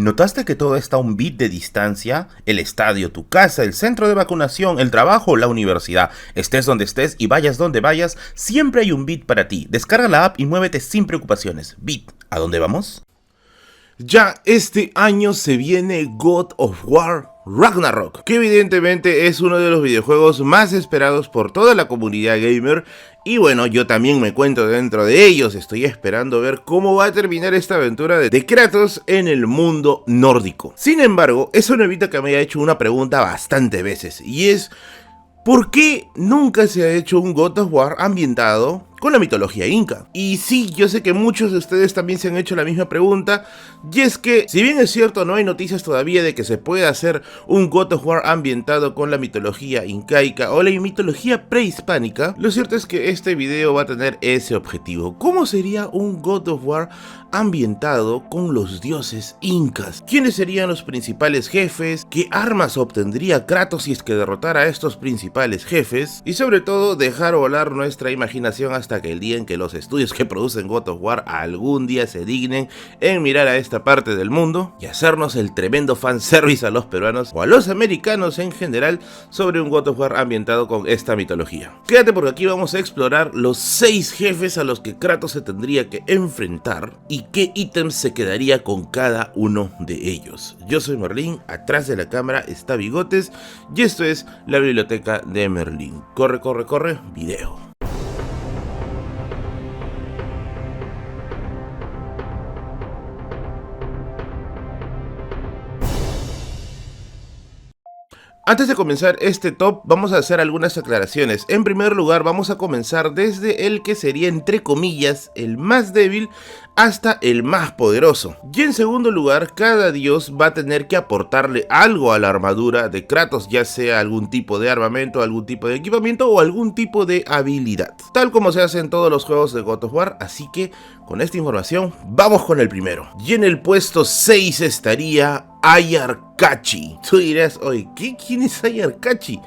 ¿Notaste que todo está a un bit de distancia? El estadio, tu casa, el centro de vacunación, el trabajo, la universidad. Estés donde estés y vayas donde vayas, siempre hay un bit para ti. Descarga la app y muévete sin preocupaciones. Bit, ¿a dónde vamos? Ya este año se viene God of War Ragnarok, que evidentemente es uno de los videojuegos más esperados por toda la comunidad gamer. Y bueno, yo también me cuento dentro de ellos. Estoy esperando ver cómo va a terminar esta aventura de Kratos en el mundo nórdico. Sin embargo, eso no evita que me haya hecho una pregunta bastante veces, y es: ¿por qué nunca se ha hecho un God of War ambientado con la mitología inca? Y sí, yo sé que muchos de ustedes también se han hecho la misma pregunta, y es que, si bien es cierto, no hay noticias todavía de que se pueda hacer un God of War ambientado con la mitología incaica o la mitología prehispánica, lo cierto es que este video va a tener ese objetivo. ¿Cómo sería un God of War ambientado con los dioses incas? ¿Quiénes serían los principales jefes? ¿Qué armas obtendría Kratos si es que derrotara a estos principales jefes? Y sobre todo, dejar volar nuestra imaginación hasta que el día en que los estudios que producen God of War algún día se dignen en mirar a esta parte del mundo y hacernos el tremendo fanservice a los peruanos o a los americanos en general sobre un God of War ambientado con esta mitología. Quédate, porque aquí vamos a explorar los 6 jefes a los que Kratos se tendría que enfrentar y qué ítems se quedaría con cada uno de ellos. Yo soy Merlin, atrás de la cámara está Bigotes y esto es la biblioteca de Merlin. Corre, corre, corre, video. Antes de comenzar este top, vamos a hacer algunas aclaraciones. En primer lugar, vamos a comenzar desde el que sería, entre comillas, el más débil hasta el más poderoso. Y en segundo lugar, cada dios va a tener que aportarle algo a la armadura de Kratos, ya sea algún tipo de armamento, algún tipo de equipamiento o algún tipo de habilidad, tal como se hace en todos los juegos de God of War. Así que, con esta información, vamos con el primero. Y en el puesto 6 estaría Ayar-Kachi. Tú dirás: oye, ¿quién es Ayar-Kachi?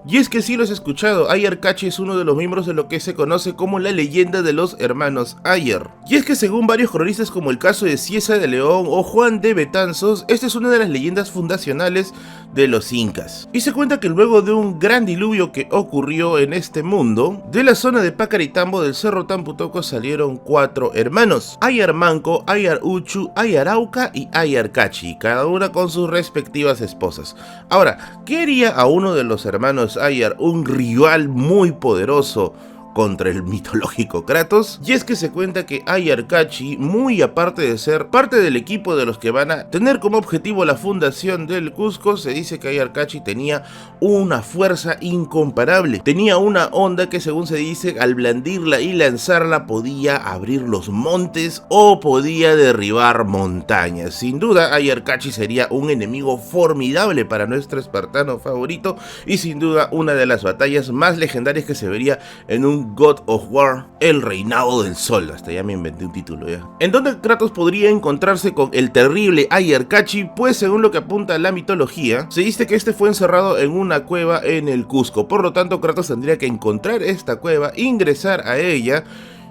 Y es que sí lo has escuchado. Ayar-Kachi es uno de los miembros de lo que se conoce como la leyenda de los hermanos Ayar. Y es que, según varios cronistas, como el caso de Cieza de León o Juan de Betanzos, esta es una de las leyendas fundacionales de los incas. Y se cuenta que luego de un gran diluvio que ocurrió en este mundo, de la zona de Pacaritambo del Cerro Tamputoco salieron 4 hermanos: Ayar-Manco, Ayar-Uchu, Ayar-Auca y Ayar-Kachi, cada una con sus respectivas esposas. Ahora, ¿qué haría a uno de los hermanos Ayar un rival muy poderoso contra el mitológico Kratos? Y es que se cuenta que Ayar-Kachi, muy aparte de ser parte del equipo de los que van a tener como objetivo la fundación del Cusco, se dice que Ayar-Kachi tenía una fuerza incomparable. Tenía una onda que, según se dice, al blandirla y lanzarla podía abrir los montes o podía derribar montañas. Sin duda, Ayar-Kachi sería un enemigo formidable para nuestro espartano favorito y sin duda una de las batallas más legendarias que se vería en un God of War, el reinado del sol. Hasta ya me inventé un título ya. ¿En dónde Kratos podría encontrarse con el terrible Ayar-Kachi? Pues según lo que apunta la mitología, se dice que este fue encerrado en una cueva en el Cusco. Por lo tanto, Kratos tendría que encontrar esta cueva, ingresar a ella,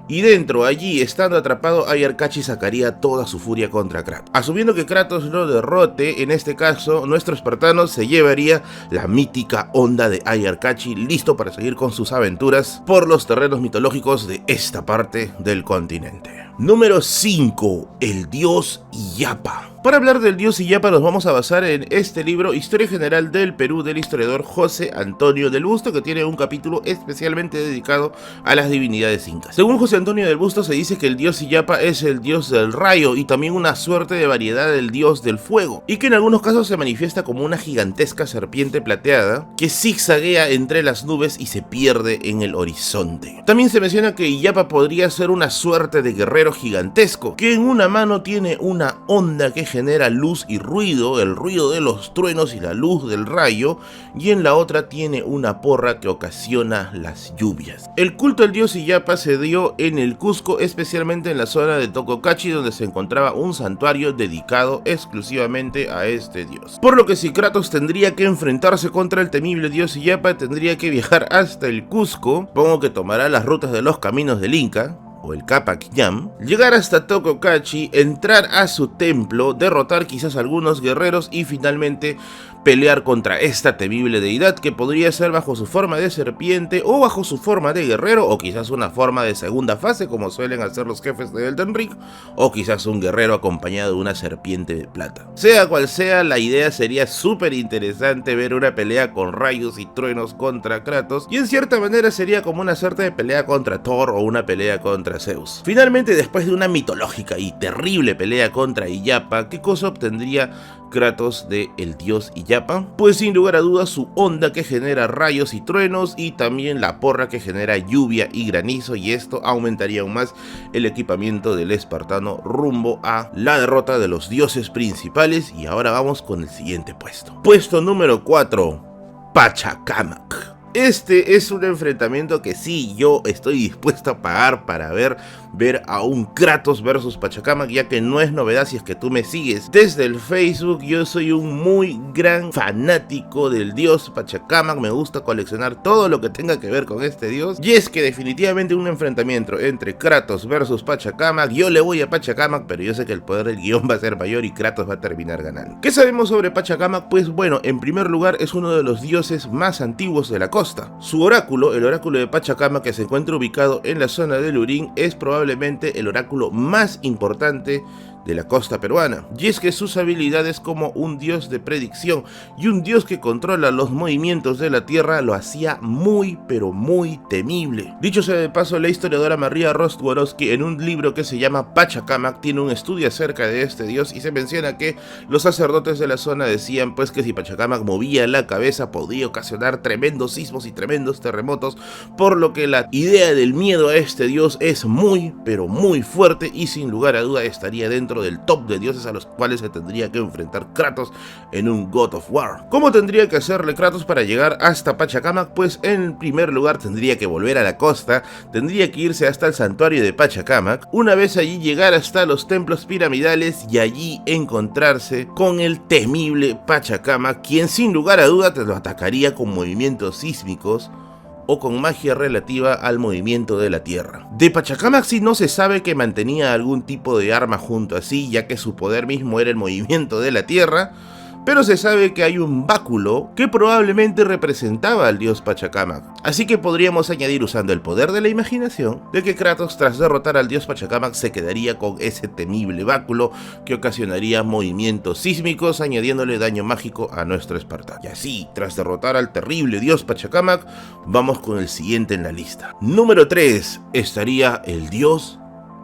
y dentro, allí, estando atrapado, Ayar-Kachi sacaría toda su furia contra Kratos. Asumiendo que Kratos lo derrote, en este caso, nuestro espartano se llevaría la mítica onda de Ayar-Kachi, listo para seguir con sus aventuras por los terrenos mitológicos de esta parte del continente. Número 5. El dios Illapa. Para hablar del dios Illapa nos vamos a basar en este libro, Historia General del Perú, del historiador José Antonio del Busto, que tiene un capítulo especialmente dedicado a las divinidades incas. Según José Antonio del Busto, se dice que el dios Illapa es el dios del rayo y también una suerte de variedad del dios del fuego, y que en algunos casos se manifiesta como una gigantesca serpiente plateada que zigzaguea entre las nubes y se pierde en el horizonte. También se menciona que Illapa podría ser una suerte de guerrero gigantesco, que en una mano tiene una onda que genera luz y ruido, el ruido de los truenos y la luz del rayo, y en la otra tiene una porra que ocasiona las lluvias. El culto al dios Illapa se dio en el Cusco, especialmente en la zona de Tococachi, donde se encontraba un santuario dedicado exclusivamente a este dios. Por lo que, si Kratos tendría que enfrentarse contra el temible dios Illapa, tendría que viajar hasta el Cusco. Supongo que tomará las rutas de los caminos del Inca, o el Capac Yam, llegar hasta Tokokachi, entrar a su templo, derrotar quizás algunos guerreros y finalmente pelear contra esta temible deidad que podría ser bajo su forma de serpiente o bajo su forma de guerrero o quizás una forma de segunda fase como suelen hacer los jefes de Elden Ring o quizás un guerrero acompañado de una serpiente de plata. Sea cual sea, la idea sería súper interesante ver una pelea con rayos y truenos contra Kratos y en cierta manera sería como una suerte de pelea contra Thor o una pelea contra Zeus. Finalmente, después de una mitológica y terrible pelea contra Illapa, ¿qué cosa obtendría Kratos de el dios Illapa? Pues sin lugar a dudas su onda que genera rayos y truenos y también la porra que genera lluvia y granizo, y esto aumentaría aún más el equipamiento del espartano rumbo a la derrota de los dioses principales. Y ahora vamos con el siguiente puesto. Puesto número 4, Pachacamac. Este es un enfrentamiento que sí, yo estoy dispuesto a pagar para ver a un Kratos versus Pachacamac, ya que no es novedad si es que tú me sigues desde el Facebook. Yo soy un muy gran fanático del dios Pachacamac, me gusta coleccionar todo lo que tenga que ver con este dios, y es que definitivamente un enfrentamiento entre Kratos versus Pachacamac, yo le voy a Pachacamac, pero yo sé que el poder del guión va a ser mayor y Kratos va a terminar ganando. ¿Qué sabemos sobre Pachacamac? Pues bueno, en primer lugar es uno de los dioses más antiguos de la costa. Su oráculo, el oráculo de Pachacamac, que se encuentra ubicado en la zona de Lurín, es probablemente el oráculo más importante de la costa peruana, y es que sus habilidades como un dios de predicción y un dios que controla los movimientos de la tierra lo hacía muy pero muy temible. Dicho sea de paso, la historiadora María Rostworowski en un libro que se llama Pachacamac tiene un estudio acerca de este dios y se menciona que los sacerdotes de la zona decían pues que si Pachacamac movía la cabeza podía ocasionar tremendos sismos y tremendos terremotos, por lo que la idea del miedo a este dios es muy pero muy fuerte y sin lugar a duda estaría dentro del top de dioses a los cuales se tendría que enfrentar Kratos en un God of War. ¿Cómo tendría que hacerle Kratos para llegar hasta Pachacamac? Pues en primer lugar tendría que volver a la costa, tendría que irse hasta el santuario de Pachacamac, una vez allí llegar hasta los templos piramidales y allí encontrarse con el temible Pachacamac, quien sin lugar a duda te lo atacaría con movimientos sísmicos o con magia relativa al movimiento de la tierra. De Pachacamac sí no se sabe que mantenía algún tipo de arma junto a sí, ya que su poder mismo era el movimiento de la tierra, pero se sabe que hay un báculo que probablemente representaba al dios Pachacamac. Así que podríamos añadir, usando el poder de la imaginación, de que Kratos tras derrotar al dios Pachacamac se quedaría con ese temible báculo que ocasionaría movimientos sísmicos, añadiéndole daño mágico a nuestro espartano. Y así, tras derrotar al terrible dios Pachacamac, vamos con el siguiente en la lista. Número 3 estaría el dios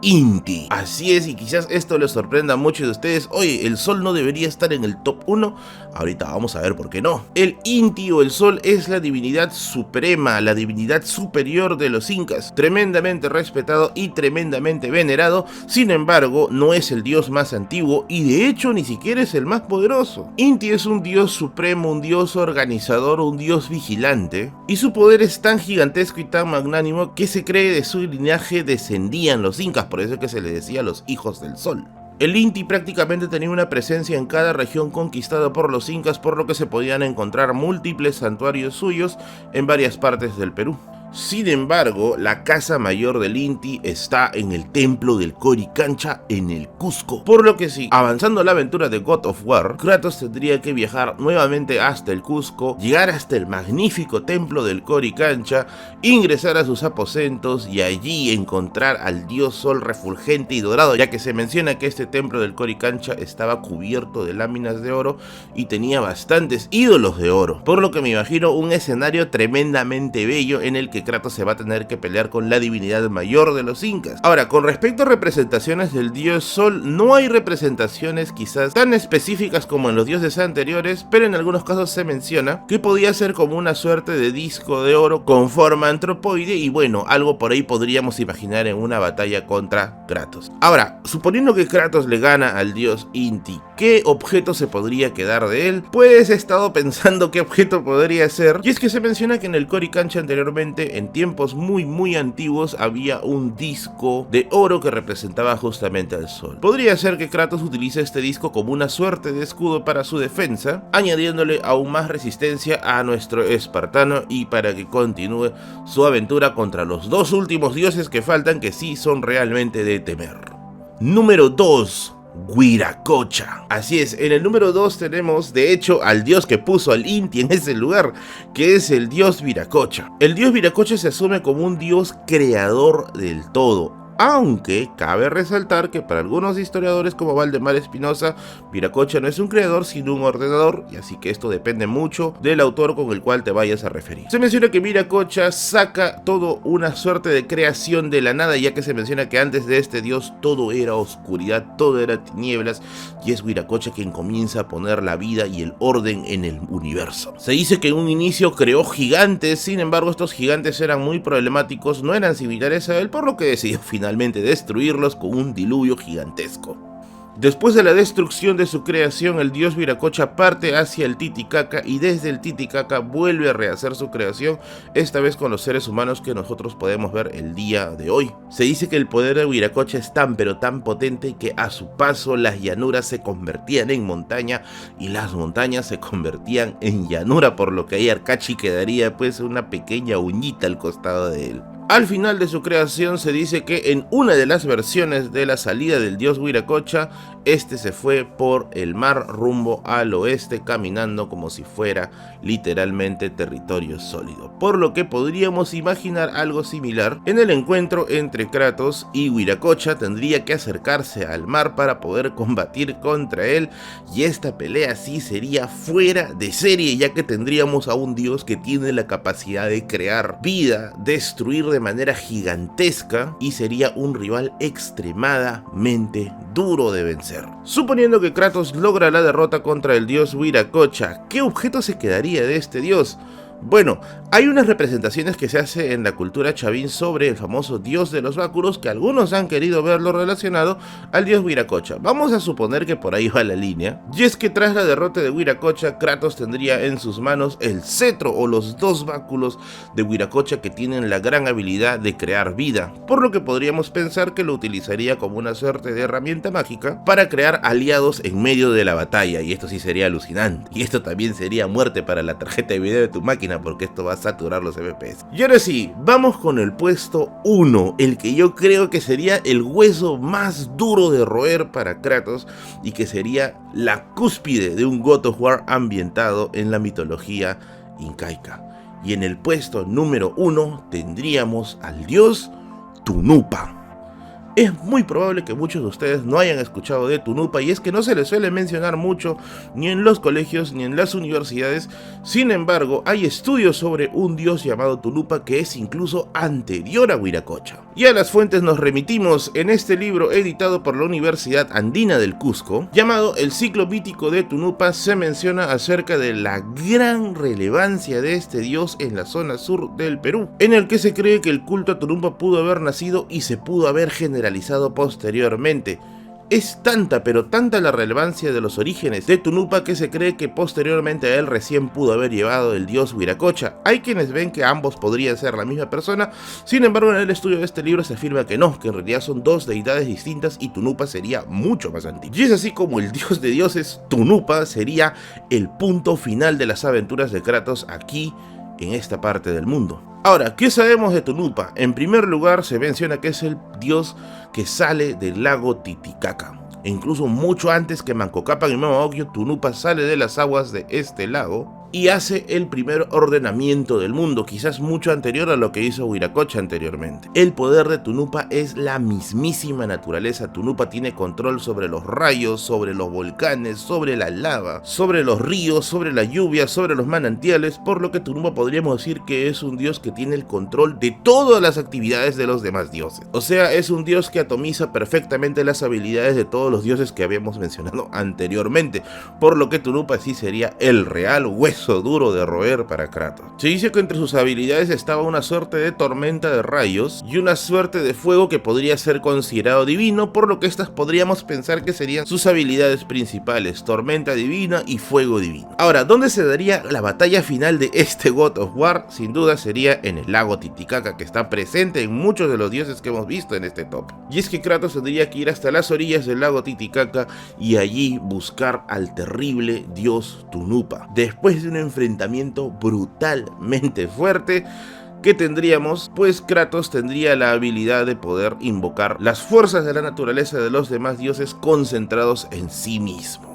Inti. Así es, y quizás esto les sorprenda a muchos de ustedes. Oye, el sol no debería estar en el top 1. Ahorita vamos a ver por qué no. El Inti o el sol es la divinidad suprema, la divinidad superior de los incas, tremendamente respetado y tremendamente venerado. Sin embargo, no es el dios más antiguo y de hecho ni siquiera es el más poderoso. Inti es un dios supremo, un dios organizador, un dios vigilante, y su poder es tan gigantesco y tan magnánimo que se cree de su linaje descendían los incas. Por eso es que se le decía los hijos del sol. El Inti prácticamente tenía una presencia en cada región conquistada por los incas, por lo que se podían encontrar múltiples santuarios suyos en varias partes del Perú. Sin embargo, la casa mayor del Inti está en el templo del Coricancha en el Cusco, por lo que si avanzando la aventura de God of War, Kratos tendría que viajar nuevamente hasta el Cusco, llegar hasta el magnífico templo del Coricancha, ingresar a sus aposentos y allí encontrar al dios sol refulgente y dorado, ya que se menciona que este templo del Coricancha estaba cubierto de láminas de oro y tenía bastantes ídolos de oro, por lo que me imagino un escenario tremendamente bello en el que Kratos se va a tener que pelear con la divinidad mayor de los incas. Ahora, con respecto a representaciones del dios sol, no hay representaciones quizás tan específicas como en los dioses anteriores, pero en algunos casos se menciona que podía ser como una suerte de disco de oro con forma antropoide, y bueno, algo por ahí podríamos imaginar en una batalla contra Kratos. Ahora, suponiendo que Kratos le gana al dios Inti, ¿qué objeto se podría quedar de él? Pues he estado pensando qué objeto podría ser, y es que se menciona que en el Coricancha anteriormente que en tiempos muy antiguos había un disco de oro que representaba justamente al sol. Podría ser que Kratos utilice este disco como una suerte de escudo para su defensa, añadiéndole aún más resistencia a nuestro espartano y para que continúe su aventura contra los dos últimos dioses que faltan, que sí son realmente de temer. Número 2. Wiracocha. Así es, en el número 2 tenemos de hecho al dios que puso al Inti en ese lugar, que es el dios Wiracocha. El dios Wiracocha se asume como un dios creador del todo, aunque cabe resaltar que para algunos historiadores como Valdemar Espinosa, Wiracocha no es un creador sino un ordenador, y así que esto depende mucho del autor con el cual te vayas a referir. Se menciona que Wiracocha saca todo una suerte de creación de la nada, ya que se menciona que antes de este dios todo era oscuridad, todo era tinieblas, y es Wiracocha quien comienza a poner la vida y el orden en el universo. Se dice que en un inicio creó gigantes, sin embargo estos gigantes eran muy problemáticos, no eran similares a él, por lo que decidió finalmente destruirlos con un diluvio gigantesco. Después de la destrucción de su creación, el dios Wiracocha parte hacia el Titicaca y desde el Titicaca vuelve a rehacer su creación, esta vez con los seres humanos que nosotros podemos ver el día de hoy. Se dice que el poder de Wiracocha es tan pero tan potente que a su paso las llanuras se convertían en montaña y las montañas se convertían en llanura, por lo que ahí Arcachi quedaría pues una pequeña uñita al costado de él. Al final de su creación se dice que en una de las versiones de la salida del dios Wiracocha, este se fue por el mar rumbo al oeste caminando como si fuera literalmente territorio sólido, por lo que podríamos imaginar algo similar. En el encuentro entre Kratos y Wiracocha tendría que acercarse al mar para poder combatir contra él, y esta pelea sí sería fuera de serie, ya que tendríamos a un dios que tiene la capacidad de crear vida, destruir de manera gigantesca, y sería un rival extremadamente duro de vencer. Suponiendo que Kratos logra la derrota contra el dios Wiracocha, ¿qué objeto se quedaría de este dios? Bueno, hay unas representaciones que se hace en la cultura chavín sobre el famoso dios de los bácuros, que algunos han querido verlo relacionado al dios Wiracocha. Vamos a suponer que por ahí va la línea, y es que tras la derrota de Wiracocha, Kratos tendría en sus manos el cetro o los dos báculos de Wiracocha que tienen la gran habilidad de crear vida, por lo que podríamos pensar que lo utilizaría como una suerte de herramienta mágica para crear aliados en medio de la batalla, y esto sí sería alucinante, y esto también sería muerte para la tarjeta de video de tu máquina, porque esto va a saturar los FPS. Y ahora sí, vamos con el puesto 1, el que yo creo que sería el hueso más duro de roer para Kratos y que sería la cúspide de un God of War ambientado en la mitología incaica. Y en el puesto número 1 tendríamos al dios Tunupa. Es muy probable que muchos de ustedes no hayan escuchado de Tunupa, y es que no se le suele mencionar mucho ni en los colegios ni en las universidades. Sin embargo, hay estudios sobre un dios llamado Tunupa que es incluso anterior a Wiracocha. Y a las fuentes nos remitimos en este libro editado por la Universidad Andina del Cusco, llamado El ciclo mítico de Tunupa. Se menciona acerca de la gran relevancia de este dios en la zona sur del Perú, en el que se cree que el culto a Tunupa pudo haber nacido y se pudo haber generalizado posteriormente. Es tanta pero tanta la relevancia de los orígenes de Tunupa que se cree que posteriormente a él recién pudo haber llevado el dios Wiracocha. Hay quienes ven que ambos podrían ser la misma persona, sin embargo en el estudio de este libro se afirma que no, que en realidad son dos deidades distintas y Tunupa sería mucho más antiguo. Y es así como el dios de dioses, Tunupa, sería el punto final de las aventuras de Kratos aquí en esta parte del mundo. Ahora, ¿qué sabemos de Tunupa? En primer lugar, se menciona que es el dios que sale del lago Titicaca. E incluso mucho antes que Manco Cápac y Mama Ocllo, Tunupa sale de las aguas de este lago y hace el primer ordenamiento del mundo, quizás mucho anterior a lo que hizo Wiracocha anteriormente. El poder de Tunupa es la mismísima naturaleza. Tunupa tiene control sobre los rayos, sobre los volcanes, sobre la lava, sobre los ríos, sobre la lluvia, sobre los manantiales, por lo que Tunupa podríamos decir que es un dios que tiene el control de todas las actividades de los demás dioses. O sea, es un dios que atomiza perfectamente las habilidades de todos los dioses que habíamos mencionado anteriormente, por lo que Tunupa sí sería el real hueso hueso duro de roer para Kratos. Se dice que entre sus habilidades estaba una suerte de tormenta de rayos y una suerte de fuego que podría ser considerado divino, por lo que estas podríamos pensar que serían sus habilidades principales, tormenta divina y fuego divino. Ahora, ¿dónde se daría la batalla final de este God of War? Sin duda sería en el lago Titicaca, que está presente en muchos de los dioses que hemos visto en este top. Y es que Kratos tendría que ir hasta las orillas del lago Titicaca y allí buscar al terrible dios Tunupa. Después de un enfrentamiento brutalmente fuerte que tendríamos, pues Kratos tendría la habilidad de poder invocar las fuerzas de la naturaleza de los demás dioses concentrados en sí mismo.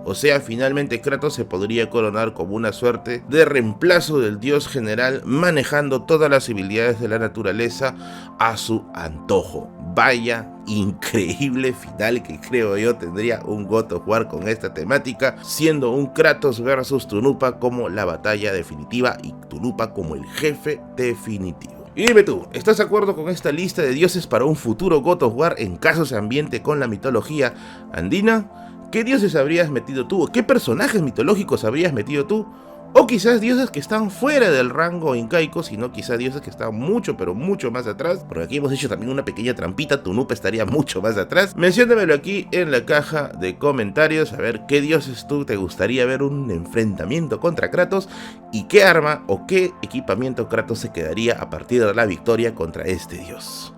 O sea, finalmente Kratos se podría coronar como una suerte de reemplazo del dios general, manejando todas las habilidades de la naturaleza a su antojo. Vaya increíble final que creo yo tendría un God of War con esta temática, siendo un Kratos versus Tunupa como la batalla definitiva y Tunupa como el jefe definitivo. Y dime tú, ¿estás de acuerdo con esta lista de dioses para un futuro God of War en caso se ambiente con la mitología andina? ¿Qué dioses habrías metido tú? ¿O qué personajes mitológicos habrías metido tú? O quizás dioses que están fuera del rango incaico, sino quizás dioses que están mucho, pero mucho más atrás. Porque aquí hemos hecho también una pequeña trampita, Tunupa estaría mucho más atrás. Menciónamelo aquí en la caja de comentarios, a ver qué dioses tú te gustaría ver un enfrentamiento contra Kratos y qué arma o qué equipamiento Kratos se quedaría a partir de la victoria contra este dios.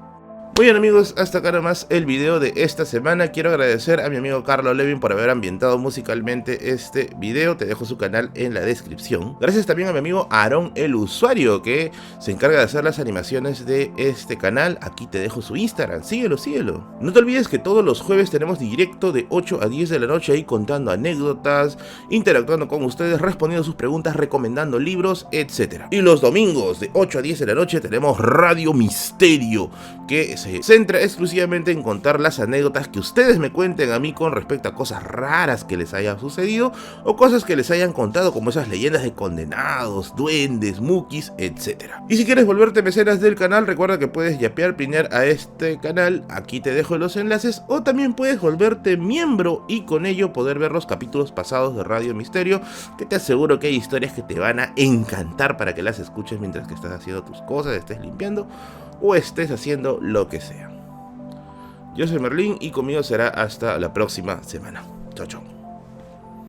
Muy bien amigos, hasta acá nomás el video de esta semana. Quiero agradecer a mi amigo Carlo Levin por haber ambientado musicalmente este video. Te dejo su canal en la descripción. Gracias también a mi amigo Aarón el Usuario, que se encarga de hacer las animaciones de este canal. Aquí te dejo su Instagram, síguelo. No te olvides que todos los jueves tenemos directo de 8 a 10 de la noche ahí contando anécdotas, interactuando con ustedes, respondiendo sus preguntas, recomendando libros, etc. Y los domingos de 8 a 10 de la noche tenemos Radio Misterio, que se centra exclusivamente en contar las anécdotas que ustedes me cuenten a mí con respecto a cosas raras que les haya sucedido o cosas que les hayan contado, como esas leyendas de condenados, duendes, mukis, etc. Y si quieres volverte mecenas del canal, recuerda que puedes yapear, pinear a este canal, aquí te dejo los enlaces, o también puedes volverte miembro y con ello poder ver los capítulos pasados de Radio Misterio, que te aseguro que hay historias que te van a encantar para que las escuches mientras que estás haciendo tus cosas, estés limpiando o estés haciendo lo que sea. Yo soy Merlín y conmigo será hasta la próxima semana. Chao, chao.